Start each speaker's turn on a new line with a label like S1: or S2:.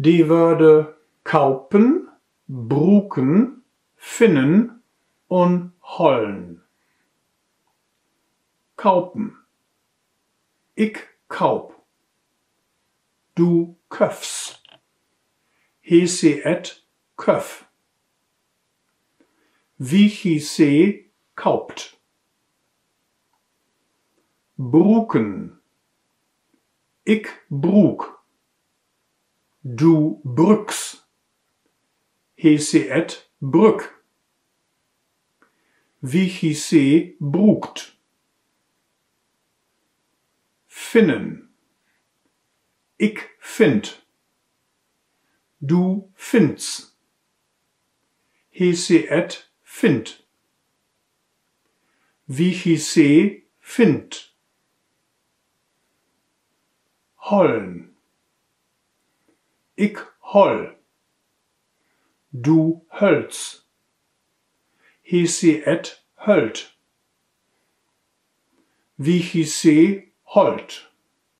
S1: Die Wörter kaupen, bruken, finnen und hollen. Kaupen. Ik kaup. Du köfst. He et köf. Wie se kaupt. Bruken. Ik broek. Du brücks. He et brück. Wie se brukt. Finnen. Ik find. Du findst. He et find. Wie se find. Hollen. Ik holl. Du hölz. He et hölt. Wie se holt.